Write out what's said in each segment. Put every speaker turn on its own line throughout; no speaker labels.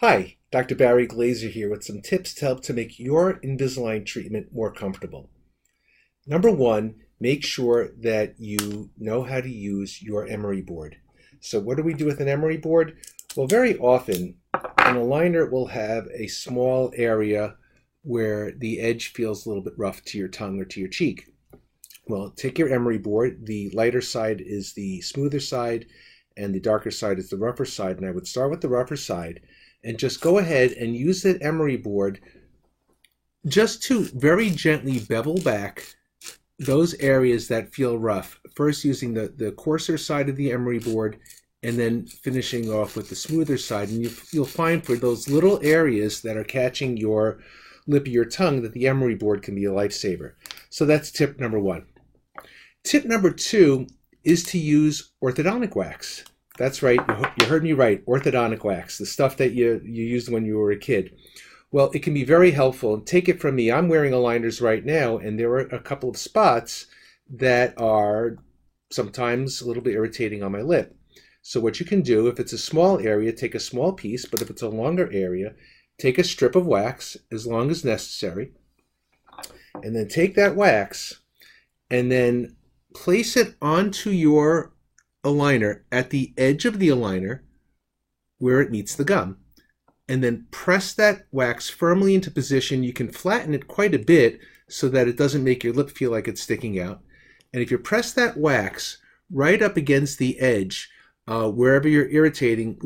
Hi, Dr. Barry Glazer here with some tips to help to make your Invisalign treatment more comfortable. Number one, make sure that you know how to use your emery board. So what do we do with an emery board? Well, very often an aligner will have a small area where the edge feels a little bit rough to your tongue or to your cheek. Well, take your emery board. The lighter side is the smoother side and the darker side is the rougher side. And I would start with the rougher side and just go ahead and use that emery board just to very gently bevel back those areas that feel rough. First using the coarser side of the emery board and then finishing off with the smoother side. And you'll find for those little areas that are catching your lip of your tongue that the emery board can be a lifesaver. So that's tip number one. Tip number two is to use orthodontic wax. That's right, you heard me right, orthodontic wax, the stuff that you used when you were a kid. Well, it can be very helpful. Take it from me, I'm wearing aligners right now, and there are a couple of spots that are sometimes a little bit irritating on my lip. So what you can do, if it's a small area, take a small piece, but if it's a longer area, take a strip of wax as long as necessary, and then take that wax and then place it onto your aligner at the edge of the aligner where it meets the gum, and then press that wax firmly into position. You can flatten it quite a bit so that it doesn't make your lip feel like it's sticking out. And if you press that wax right up against the edge, wherever your irritation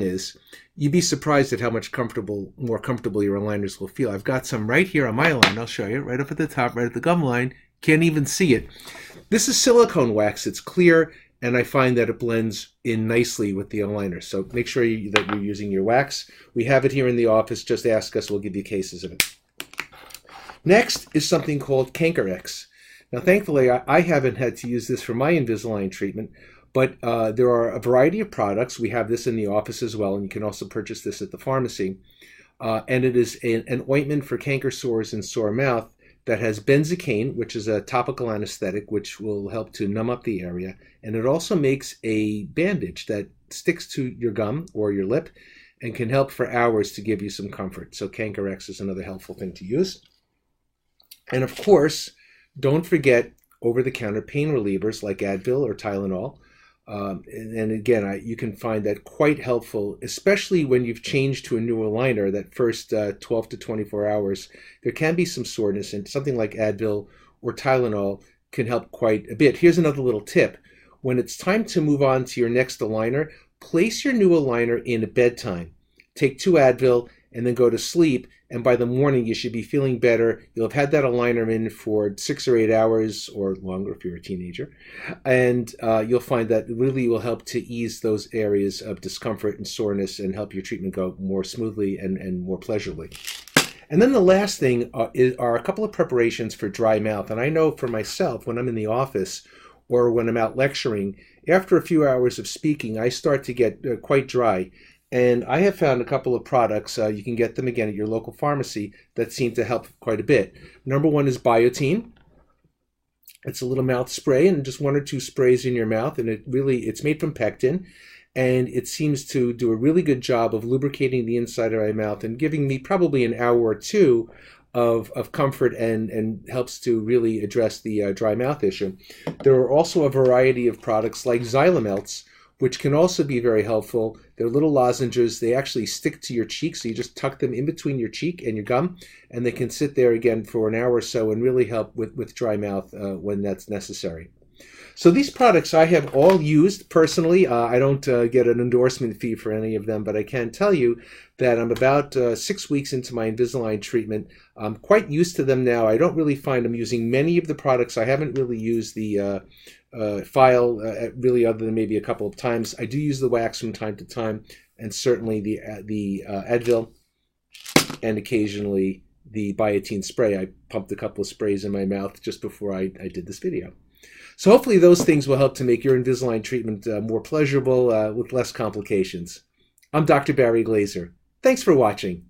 is, you'd be surprised at how much more comfortable your aligners will feel. I've got some right here on my line. I'll show you right up at the top, right at the gum line. Can't even see it. This is silicone wax. It's clear, and I find that it blends in nicely with the aligner. So make sure that you're using your wax. We have it here in the office. Just ask us. We'll give you cases of it. Next is something called Canker X. Now, thankfully, I haven't had to use this for my Invisalign treatment, but there are a variety of products. We have this in the office as well, and you can also purchase this at the pharmacy. And it is an ointment for canker sores and sore mouth that has benzocaine, which is a topical anesthetic, which will help to numb up the area. And it also makes a bandage that sticks to your gum or your lip and can help for hours to give you some comfort. So Canker X is another helpful thing to use. And of course, don't forget over-the-counter pain relievers like Advil or Tylenol. And again, you can find that quite helpful, especially when you've changed to a new aligner. That first 12 to 24 hours, there can be some soreness, and something like Advil or Tylenol can help quite a bit. Here's another little tip. When it's time to move on to your next aligner, place your new aligner in at bedtime. Take 2 Advil and then go to sleep, and by the morning you should be feeling better. You'll have had that aligner in for 6 or 8 hours or longer if you're a teenager, and you'll find that it really will help to ease those areas of discomfort and soreness and help your treatment go more smoothly and more pleasurably. And then the last thing are a couple of preparations for dry mouth. And I know for myself, when I'm in the office or when I'm out lecturing, after a few hours of speaking, I start to get quite dry. And I have found a couple of products, you can get them again at your local pharmacy, that seem to help quite a bit. Number one is Biotene. It's a little mouth spray, and just 1 or 2 sprays in your mouth, and it's made from pectin, and it seems to do a really good job of lubricating the inside of my mouth and giving me probably an hour or two of comfort, and helps to really address the dry mouth issue. There are also a variety of products like Xylamelts, which can also be very helpful. They're little lozenges. They actually stick to your cheek, so you just tuck them in between your cheek and your gum, and they can sit there again for an hour or so and really help with dry mouth when that's necessary. So these products I have all used personally. I don't get an endorsement fee for any of them, but I can tell you that I'm about 6 weeks into my Invisalign treatment. I'm quite used to them now. I don't really find I'm using many of the products. I haven't really used the file really other than maybe a couple of times. I do use the wax from time to time, and certainly the Advil, and occasionally the Biotene spray. I pumped a couple of sprays in my mouth just before I did this video. So hopefully those things will help to make your Invisalign treatment more pleasurable with less complications. I'm Dr. Barry Glazer. Thanks for watching.